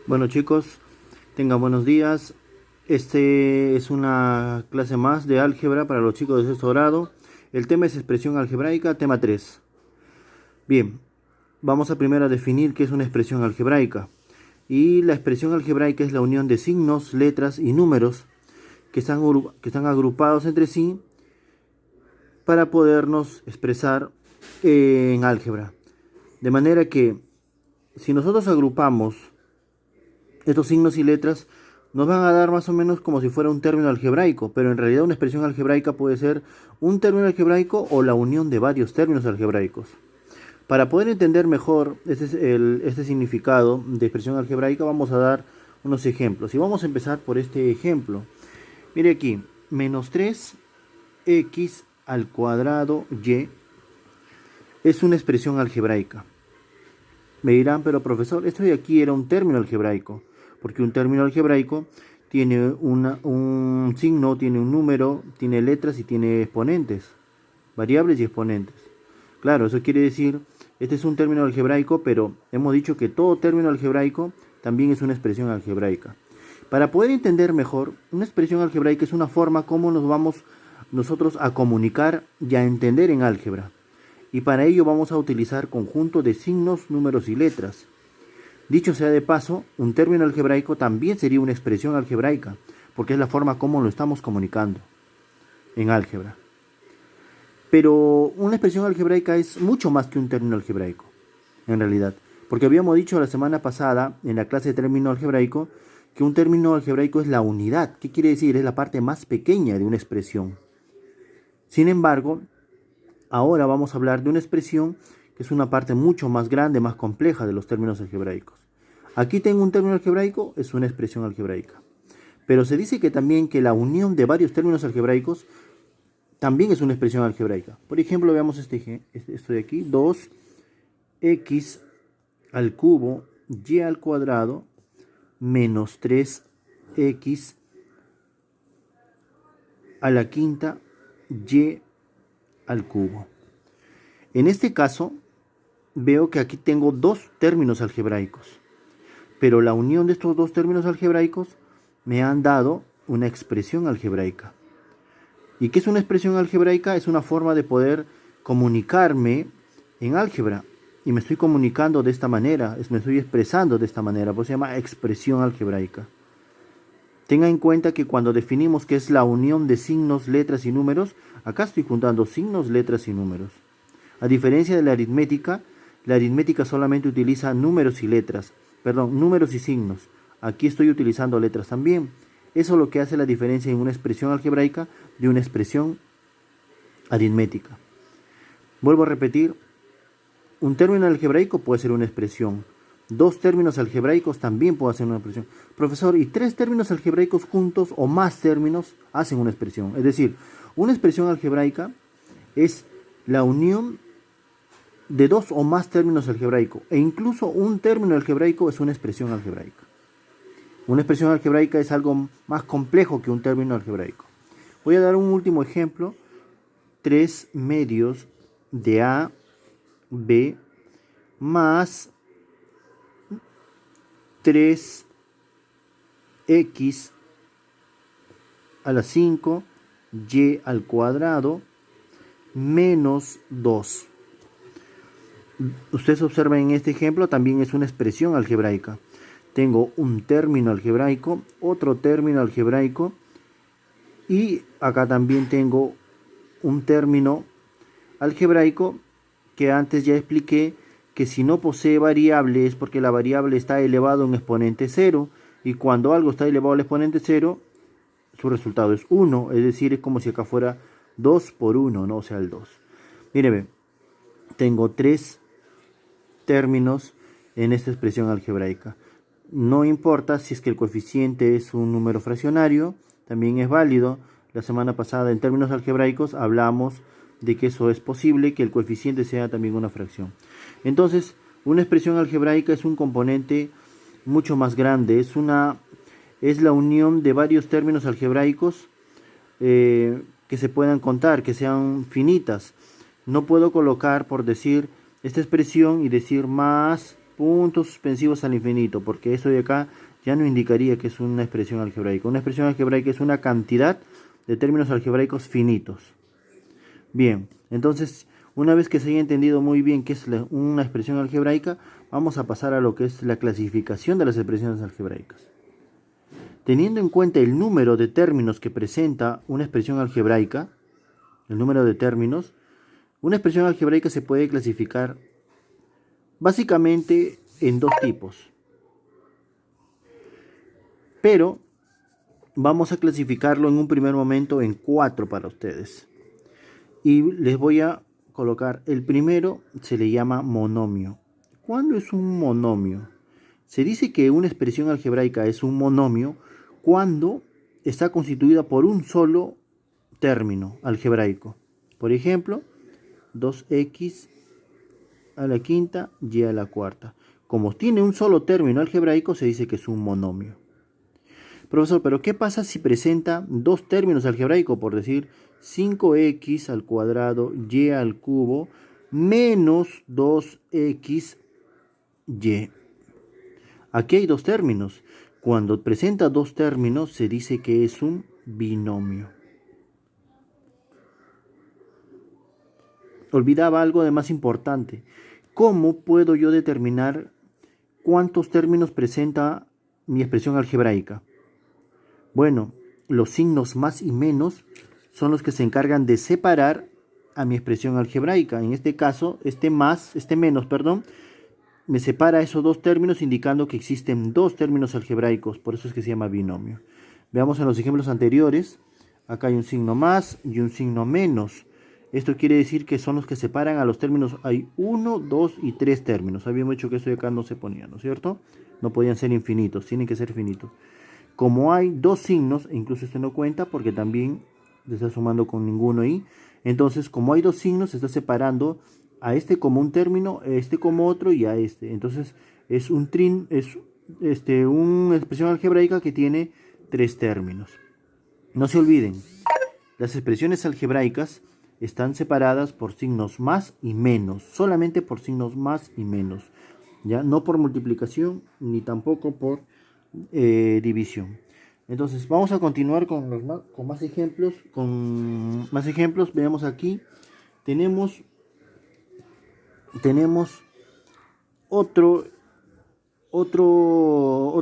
Bueno chicos, tengan buenos días. Este es una clase más de álgebra para los chicos de sexto grado. El tema es expresión algebraica, tema 3. Bien, vamos a primero a definir qué es una expresión algebraica. Y la expresión algebraica es la unión de signos, letras y números que están agrupados entre sí para podernos expresar en álgebra. De manera que si nosotros agrupamos estos signos y letras nos van a dar más o menos como si fuera un término algebraico, pero en realidad una expresión algebraica puede ser un término algebraico o la unión de varios términos algebraicos. Para poder entender mejor este significado de expresión algebraica vamos a dar unos ejemplos. Y vamos a empezar por este ejemplo. Mire aquí, menos 3x al cuadrado y es una expresión algebraica. Me dirán, pero profesor, esto de aquí era un término algebraico, porque un término algebraico tiene un signo, tiene un número, tiene letras y tiene exponentes, variables y exponentes. Claro, eso quiere decir, este es un término algebraico, pero hemos dicho que todo término algebraico también es una expresión algebraica. Para poder entender mejor, una expresión algebraica es una forma como nos vamos nosotros a comunicar y a entender en álgebra. Y para ello vamos a utilizar conjunto de signos, números y letras. Dicho sea de paso, un término algebraico también sería una expresión algebraica, porque es la forma como lo estamos comunicando en álgebra. Pero una expresión algebraica es mucho más que un término algebraico, en realidad. Porque habíamos dicho la semana pasada, en la clase de término algebraico, que un término algebraico es la unidad. ¿Qué quiere decir? Es la parte más pequeña de una expresión. Sin embargo, ahora vamos a hablar de una expresión que es una parte mucho más grande, más compleja de los términos algebraicos. Aquí tengo un término algebraico, es una expresión algebraica. Pero se dice que también que la unión de varios términos algebraicos también es una expresión algebraica. Por ejemplo, veamos esto de aquí, 2x al cubo y al cuadrado menos 3x a la quinta y al cubo. En este caso, veo que aquí tengo dos términos algebraicos, pero la unión de estos dos términos algebraicos me han dado una expresión algebraica. ¿Y qué es una expresión algebraica? Es una forma de poder comunicarme en álgebra. Y me estoy comunicando de esta manera, me estoy expresando de esta manera, pues se llama expresión algebraica. Tenga en cuenta que cuando definimos qué es la unión de signos, letras y números, acá estoy juntando signos, letras y números. A diferencia de la aritmética solamente utiliza números y letras, perdón, números y signos. Aquí estoy utilizando letras también. Eso es lo que hace la diferencia en una expresión algebraica de una expresión aritmética. Vuelvo a repetir, un término algebraico puede ser una expresión. Dos términos algebraicos también pueden ser una expresión. Profesor, ¿y tres términos algebraicos juntos o más términos hacen una expresión? Es decir, una expresión algebraica es la unión de dos o más términos algebraicos. E incluso un término algebraico es una expresión algebraica. Una expresión algebraica es algo más complejo que un término algebraico. Voy a dar un último ejemplo. 3 medios de A, B, más 3x a la 5, y al cuadrado, menos 2. Ustedes observan en este ejemplo, también es una expresión algebraica. Tengo un término algebraico, otro término algebraico, y acá también tengo un término algebraico que antes ya expliqué que si no posee variable es porque la variable está elevado a un exponente 0, y cuando algo está elevado al exponente 0, su resultado es 1, es decir, es como si acá fuera 2 por 1, ¿no? O sea, el 2. Míreme, tengo tres términos en esta expresión algebraica. No importa si es que el coeficiente es un número fraccionario, también es válido. La semana pasada en términos algebraicos hablamos de que eso es posible, que el coeficiente sea también una fracción. Entonces, una expresión algebraica es un componente mucho más grande, es la unión de varios términos algebraicos que se puedan contar, que sean finitas. No puedo colocar, por decir, esta expresión y decir más puntos suspensivos al infinito, porque esto de acá ya no indicaría que es una expresión algebraica. Una expresión algebraica es una cantidad de términos algebraicos finitos. Bien, entonces, una vez que se haya entendido muy bien qué es una expresión algebraica, vamos a pasar a lo que es la clasificación de las expresiones algebraicas. Teniendo en cuenta el número de términos que presenta una expresión algebraica, el número de términos, una expresión algebraica se puede clasificar básicamente en dos tipos. Pero vamos a clasificarlo en un primer momento en 4 para ustedes. Y les voy a colocar, el primero se le llama monomio. ¿Cuándo es un monomio? Se dice que una expresión algebraica es un monomio cuando está constituida por un solo término algebraico. Por ejemplo, 2x a la quinta, y a la cuarta. Como tiene un solo término algebraico, se dice que es un monomio. Profesor, ¿pero qué pasa si presenta dos términos algebraicos? Por decir, 5x al cuadrado y al cubo menos 2xy. Aquí hay dos términos. Cuando presenta dos términos, se dice que es un binomio. Olvidaba algo de más importante. ¿Cómo puedo yo determinar cuántos términos presenta mi expresión algebraica? Bueno, los signos más y menos son los que se encargan de separar a mi expresión algebraica. En este caso, este menos, me separa esos dos términos indicando que existen dos términos algebraicos, por eso es que se llama binomio. Veamos en los ejemplos anteriores, acá hay un signo más y un signo menos. Esto quiere decir que son los que separan a los términos. Hay 1, 2 y 3 términos. Habíamos dicho que esto de acá no se ponía, ¿no es cierto? No podían ser infinitos, tienen que ser finitos. Como hay dos signos, e incluso este no cuenta porque también se está sumando con ninguno ahí. Entonces, como hay dos signos, se está separando a este como un término, a este como otro y a este. Entonces, es una expresión algebraica que tiene tres términos. No se olviden, las expresiones algebraicas están separadas por signos más y menos, solamente por signos más y menos, ¿ya? No por multiplicación ni tampoco por división. Entonces vamos a continuar con más ejemplos. Veamos aquí, tenemos otra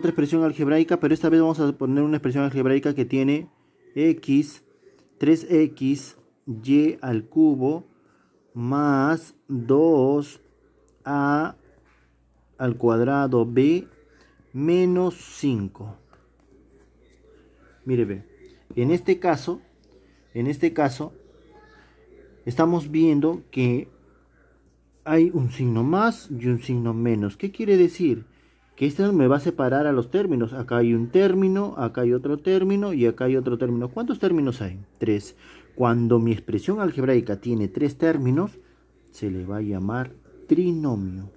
expresión algebraica, pero esta vez vamos a poner una expresión algebraica que tiene x, 3x, y al cubo más 2a al cuadrado b menos 5. Mire, ve, en este caso estamos viendo que hay un signo más y un signo menos. ¿Qué quiere decir? Que esto me va a separar a los términos. Acá hay un término, acá hay otro término y acá hay otro término. ¿Cuántos términos hay? 3. Cuando mi expresión algebraica tiene 3 términos, se le va a llamar trinomio.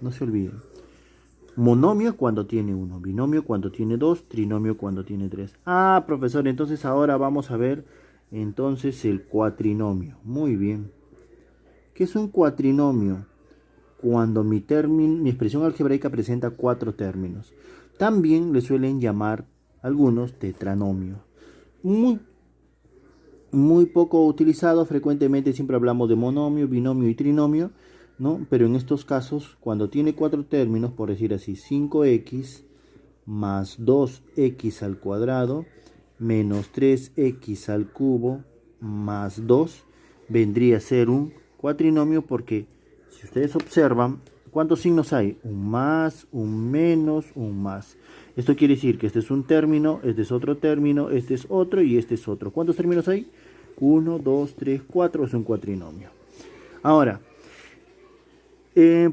No se olviden. Monomio cuando tiene 1, binomio cuando tiene 2, trinomio cuando tiene 3. Ah, profesor, entonces ahora vamos a ver entonces el cuatrinomio. Muy bien. ¿Qué es un cuatrinomio? Cuando mi expresión algebraica presenta 4 términos. También le suelen llamar algunos tetranomio. Muy poco utilizado, frecuentemente siempre hablamos de monomio, binomio y trinomio, ¿no? Pero en estos casos, cuando tiene 4 términos, por decir así, 5x más 2x al cuadrado menos 3x al cubo más 2, vendría a ser un cuatrinomio porque, si ustedes observan, ¿cuántos signos hay? Un más, un menos, un más. Esto quiere decir que este es un término, este es otro término, este es otro y este es otro. ¿Cuántos términos hay? 1, 2, 3, 4, es un cuatrinomio. Ahora,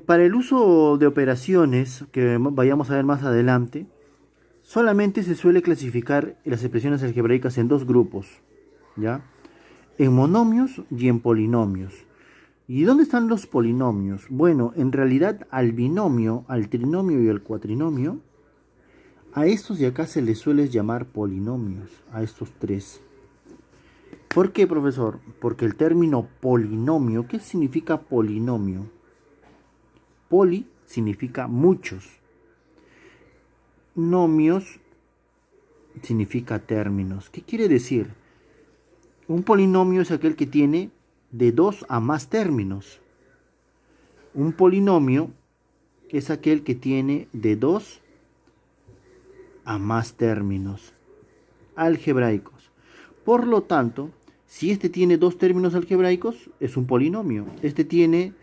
para el uso de operaciones, que vayamos a ver más adelante, solamente se suele clasificar las expresiones algebraicas en dos grupos, ¿ya? En monomios y en polinomios. ¿Y dónde están los polinomios? Bueno, en realidad al binomio, al trinomio y al cuatrinomio, a estos de acá se les suele llamar polinomios, a estos tres. ¿Por qué, profesor? Porque el término polinomio, ¿qué significa polinomio? Poli significa muchos. Nomios significa términos. ¿Qué quiere decir? Un polinomio es aquel que tiene de 2 a más términos. Un polinomio es aquel que tiene de 2 a más términos algebraicos. Por lo tanto, si este tiene 2 términos algebraicos, es un polinomio. Este tiene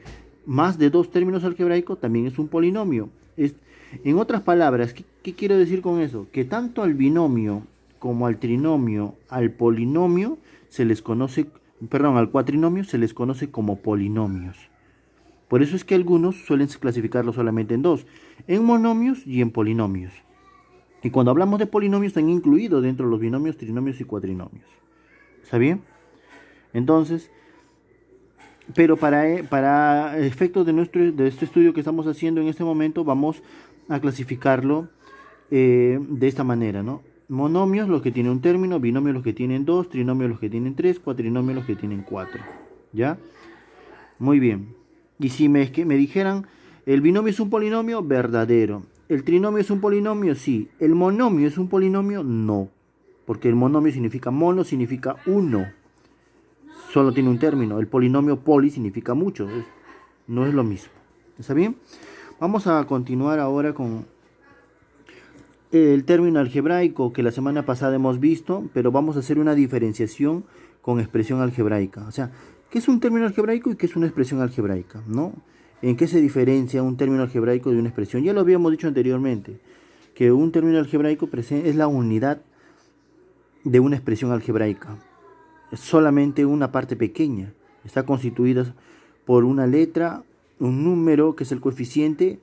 más de 2 términos algebraicos, también es un polinomio. En otras palabras, ¿qué quiero decir con eso? Que tanto al binomio como al trinomio, al polinomio, se les conoce, perdón, al cuatrinomio se les conoce como polinomios. Por eso es que algunos suelen clasificarlo solamente en 2, en monomios y en polinomios. Y cuando hablamos de polinomios están incluidos dentro de los binomios, trinomios y cuatrinomios. ¿Está bien? Entonces, pero para efectos de este estudio que estamos haciendo en este momento, vamos a clasificarlo de esta manera, ¿no? Monomios los que tienen un término, binomios los que tienen 2, trinomios los que tienen 3, cuatrinomios los que tienen 4. ¿Ya? Muy bien. Y si me dijeran, ¿el binomio es un polinomio? Verdadero. ¿El trinomio es un polinomio? Sí. ¿El monomio es un polinomio? No. Porque el monomio significa mono, significa uno. Solo tiene un término. El polinomio poli significa mucho. No es lo mismo. ¿Está bien? Vamos a continuar ahora con el término algebraico que la semana pasada hemos visto, pero vamos a hacer una diferenciación con expresión algebraica. O sea, ¿qué es un término algebraico y qué es una expresión algebraica? ¿No? ¿En qué se diferencia un término algebraico de una expresión? Ya lo habíamos dicho anteriormente, que un término algebraico es la unidad de una expresión algebraica. Es solamente una parte pequeña. Está constituida por una letra, un número, que es el coeficiente,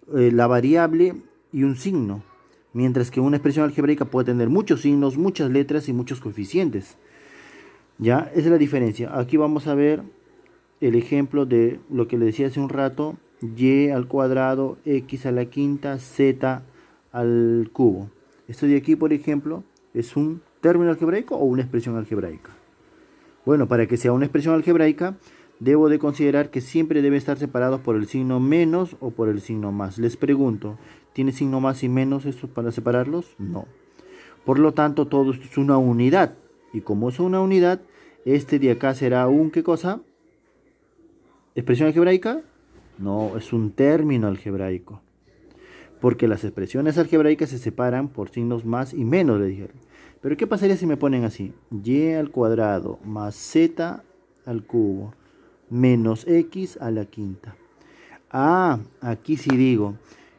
la variable y un signo. Mientras que una expresión algebraica puede tener muchos signos, muchas letras y muchos coeficientes. ¿Ya? Esa es la diferencia. Aquí vamos a ver el ejemplo de lo que le decía hace un rato, y al cuadrado, x a la quinta, z al cubo. Esto de aquí, por ejemplo, es un término algebraico o una expresión algebraica. Bueno, para que sea una expresión algebraica, debo de considerar que siempre debe estar separado por el signo menos o por el signo más. Les pregunto, ¿tiene signo más y menos esto para separarlos? No. Por lo tanto, todo esto es una unidad. Y como es una unidad, este de acá será un, ¿qué cosa? ¿Expresión algebraica? No, es un término algebraico. Porque las expresiones algebraicas se separan por signos más y menos, le dijeron. Pero ¿qué pasaría si me ponen así? Y al cuadrado más z al cubo menos x a la quinta. Ah, aquí sí digo,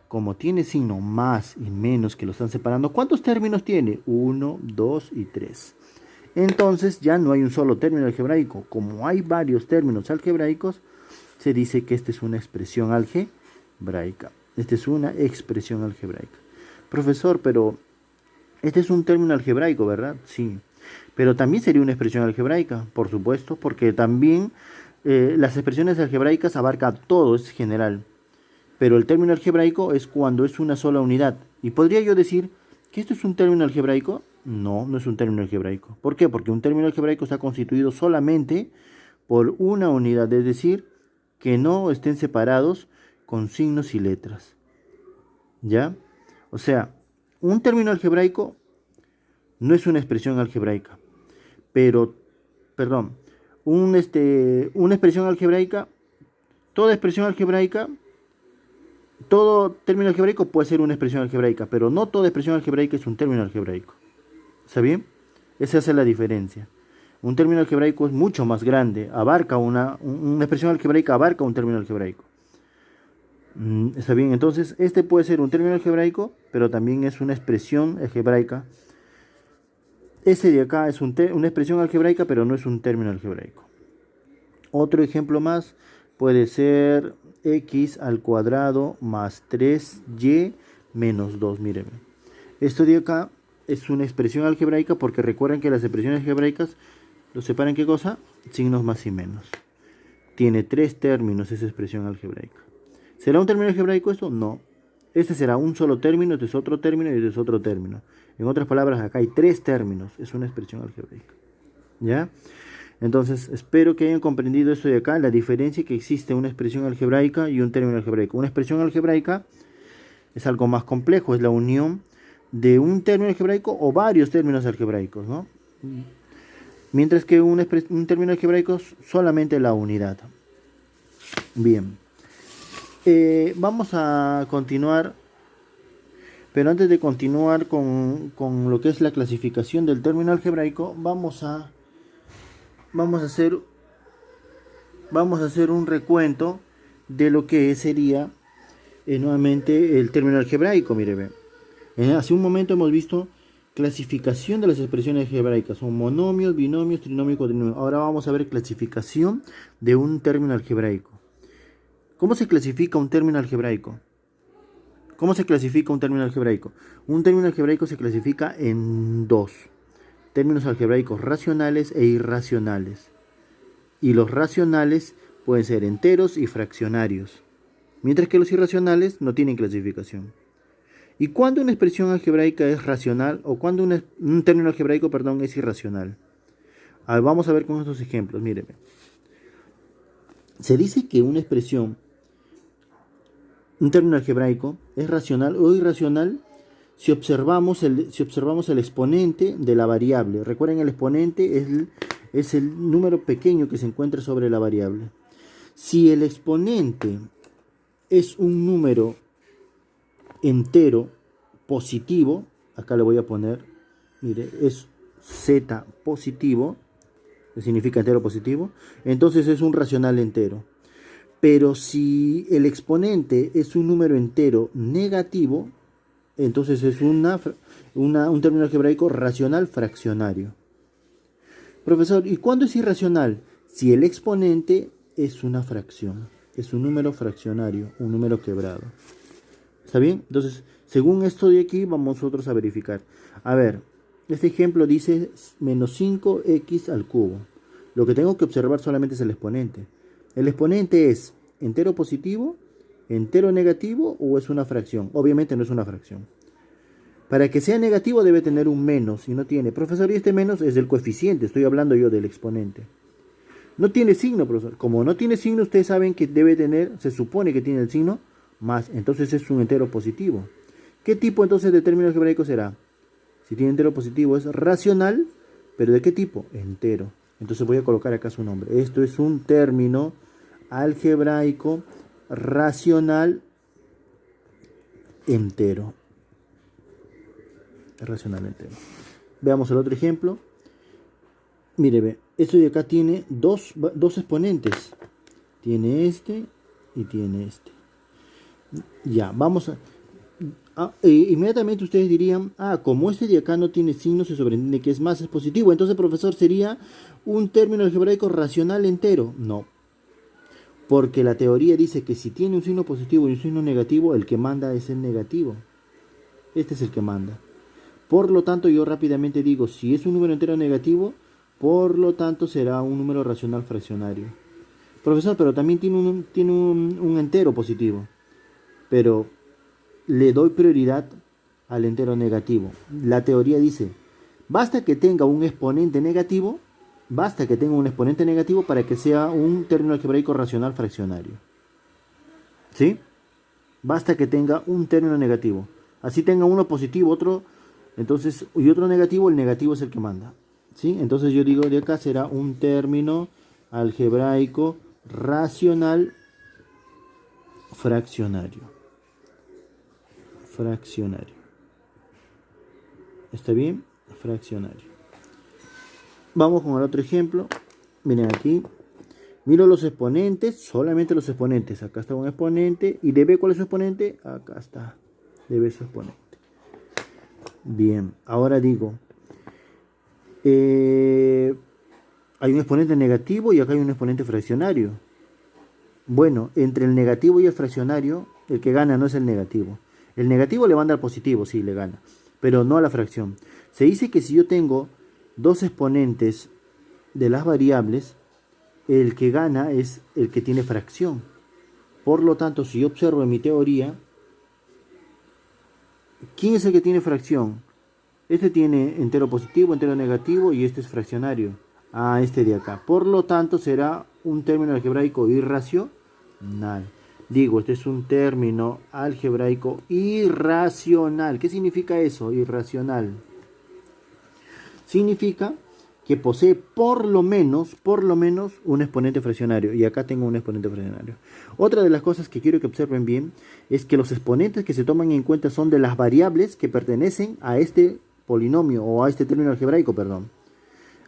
como tiene signo más y menos que lo están separando, ¿cuántos términos tiene? 1, 2 y 3. Entonces ya no hay un solo término algebraico. Como hay varios términos algebraicos, se dice que esta es una expresión algebraica. Esta es una expresión algebraica. Profesor, pero este es un término algebraico, ¿verdad? Sí. Pero también sería una expresión algebraica, por supuesto, porque también las expresiones algebraicas abarcan todo, es general. Pero el término algebraico es cuando es una sola unidad. ¿Y podría yo decir que esto es un término algebraico? No, no es un término algebraico. ¿Por qué? Porque un término algebraico está constituido solamente por una unidad, es decir, que no estén separados con signos y letras. ¿Ya? O sea, un término algebraico no es una expresión algebraica. Una expresión algebraica, toda expresión algebraica, todo término algebraico puede ser una expresión algebraica, pero no toda expresión algebraica es un término algebraico. ¿Está bien? Esa es la diferencia. Un término algebraico es mucho más grande, abarca una expresión algebraica abarca un término algebraico. ¿Está bien? Entonces, este puede ser un término algebraico, pero también es una expresión algebraica. Ese de acá es una expresión algebraica, pero no es un término algebraico. Otro ejemplo más puede ser x al cuadrado más 3y menos 2. Mírenme. Esto de acá es una expresión algebraica porque recuerden que las expresiones algebraicas lo separan, ¿qué cosa? Signos más y menos. Tiene 3 términos esa expresión algebraica. ¿Será un término algebraico esto? No. Este será un solo término, este es otro término y este es otro término. En otras palabras, acá hay 3 términos. Es una expresión algebraica. ¿Ya? Entonces, espero que hayan comprendido esto de acá, la diferencia que existe una expresión algebraica y un término algebraico. Una expresión algebraica es algo más complejo, es la unión de un término algebraico o varios términos algebraicos, ¿no? Mientras que un término algebraico es solamente la unidad. Bien, vamos a continuar, pero antes de continuar con lo que es la clasificación del término algebraico, vamos a hacer un recuento de lo que sería nuevamente el término algebraico. Mire, ve. Hace un momento hemos visto clasificación de las expresiones algebraicas. Son monomios, binomios, trinomios, cuatrinomios. Ahora vamos a ver clasificación de un término algebraico. ¿Cómo se clasifica un término algebraico? ¿Cómo se clasifica un término algebraico? Un término algebraico se clasifica en dos: términos algebraicos racionales e irracionales. Y los racionales pueden ser enteros y fraccionarios, mientras que los irracionales no tienen clasificación. ¿Y cuándo una expresión algebraica es racional o cuándo un término algebraico, perdón, es irracional? Vamos a ver con estos ejemplos. Míreme. Se dice que una expresión, un término algebraico, es racional o irracional si observamos el exponente de la variable. Recuerden, el exponente es el número pequeño que se encuentra sobre la variable. Si el exponente es un número entero positivo, acá le voy a poner, mire, es z positivo, que significa entero positivo, entonces es un racional entero. Pero si el exponente es un número entero negativo, entonces es un término algebraico racional fraccionario. Profesor, ¿y cuándo es irracional? Si el exponente es una fracción, es un número fraccionario, un número quebrado. ¿Está bien? Entonces, según esto de aquí, vamos nosotros a verificar. A ver, este ejemplo dice menos 5x al cubo. Lo que tengo que observar solamente es el exponente. ¿El exponente es entero positivo, entero negativo o es una fracción? Obviamente no es una fracción. Para que sea negativo debe tener un menos y no tiene. Profesor, y este menos es del coeficiente, estoy hablando yo del exponente. No tiene signo, profesor. Como no tiene signo, ustedes saben que debe tener, se supone que tiene el signo más, entonces es un entero positivo. ¿Qué tipo entonces de término algebraico será? Si tiene entero positivo es racional, pero ¿de qué tipo? Entero. Entonces voy a colocar acá su nombre. Esto es un término algebraico racional entero. Racional entero. Veamos el otro ejemplo. Mire, ve, esto de acá tiene dos exponentes. Tiene este y tiene este. Ya, vamos a... inmediatamente ustedes dirían, como este de acá no tiene signo, se sobreentiende que es más, es positivo. Entonces, profesor, ¿sería un término algebraico racional entero? No. Porque la teoría dice que si tiene un signo positivo y un signo negativo, el que manda es el negativo. Este es el que manda. Por lo tanto, yo rápidamente digo, si es un número entero negativo, por lo tanto será un número racional fraccionario. Profesor, pero también tiene un entero positivo. Pero le doy prioridad al entero negativo. La teoría dice, basta que tenga un exponente negativo para que sea un término algebraico racional fraccionario. ¿Sí? Basta que tenga un término negativo. Así tenga uno positivo, otro, entonces, y otro negativo, el negativo es el que manda. ¿Sí? Entonces yo digo de acá será un término algebraico racional fraccionario. ¿Está bien? Fraccionario. Vamos con el otro ejemplo. Miren aquí. Miro los exponentes, solamente los exponentes. Acá está un exponente. ¿Y de B cuál es su exponente? Acá está. De B su exponente. Bien, ahora digo. Hay un exponente negativo y acá hay un exponente fraccionario. Bueno, entre el negativo y el fraccionario, el que gana no es el negativo. El negativo le manda al positivo, sí, le gana, pero no a la fracción. Se dice que si yo tengo dos exponentes de las variables, el que gana es el que tiene fracción. Por lo tanto, si yo observo en mi teoría, ¿quién es el que tiene fracción? Este tiene entero positivo, entero negativo y este es fraccionario. a este de acá. Por lo tanto, será un término algebraico irracional. Digo, este es un término algebraico irracional. ¿Qué significa eso? Irracional. Significa que posee por lo menos un exponente fraccionario. Y acá tengo un exponente fraccionario. Otra de las cosas que quiero que observen bien es que los exponentes que se toman en cuenta son de las variables que pertenecen a este polinomio o a este término algebraico, perdón.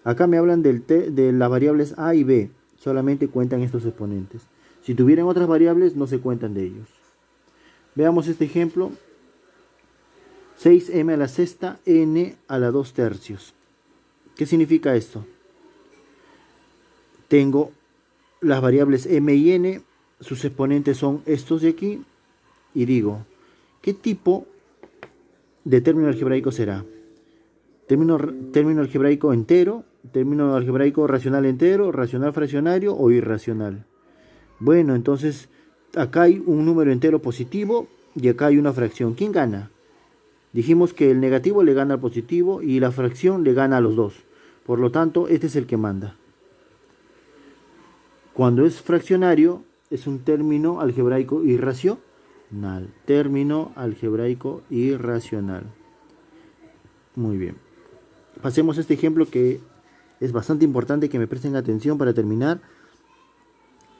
Acá me hablan de las variables a y b. Solamente cuentan estos exponentes. Si tuvieran otras variables, no se cuentan de ellos. Veamos este ejemplo. 6m a la sexta, n a la 2 tercios. ¿Qué significa esto? Tengo las variables m y n, sus exponentes son estos de aquí, y digo, ¿qué tipo de término algebraico será? Término algebraico entero, término algebraico racional entero, racional fraccionario o irracional. Bueno, entonces acá hay un número entero positivo y acá hay una fracción. ¿Quién gana? Dijimos que el negativo le gana al positivo y la fracción le gana a los dos. Por lo tanto, este es el que manda. Cuando es fraccionario, es un término algebraico irracional. Término algebraico irracional. Muy bien. Pasemos a este ejemplo que es bastante importante que me presten atención para terminar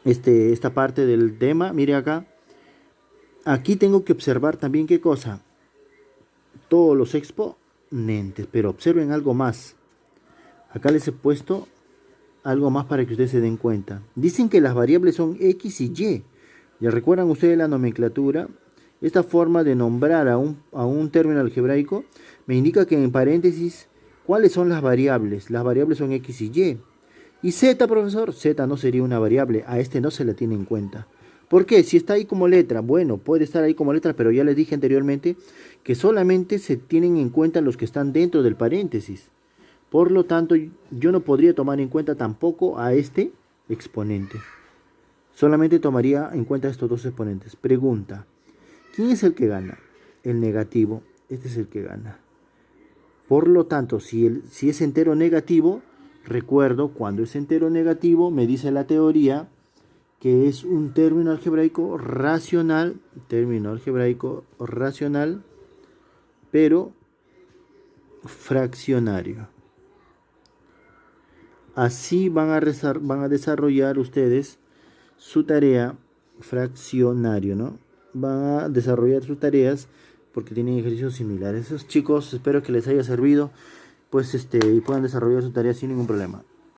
esta parte del tema. Mire acá. Aquí tengo que observar también qué cosa. Todos los exponentes, pero observen algo más. Acá les he puesto algo más para que ustedes se den cuenta. Dicen que las variables son x y y. ¿Ya recuerdan ustedes la nomenclatura? Esta forma de nombrar a un término algebraico me indica que en paréntesis, ¿cuáles son las variables? Las variables son x y y. ¿Y z, profesor? Z no sería una variable, a este no se la tiene en cuenta. ¿Por qué? Si está ahí como letra, bueno, puede estar ahí como letra, pero ya les dije anteriormente que solamente se tienen en cuenta los que están dentro del paréntesis. Por lo tanto, yo no podría tomar en cuenta tampoco a este exponente. Solamente tomaría en cuenta estos dos exponentes. Pregunta, ¿quién es el que gana? El negativo, este es el que gana. Por lo tanto, si es entero negativo, recuerdo, cuando es entero negativo, me dice la teoría que es un término algebraico racional, pero fraccionario. Así van a desarrollar ustedes su tarea fraccionario, ¿no? Van a desarrollar sus tareas porque tienen ejercicios similares. Esos chicos, espero que les haya servido, pues y puedan desarrollar su tarea sin ningún problema.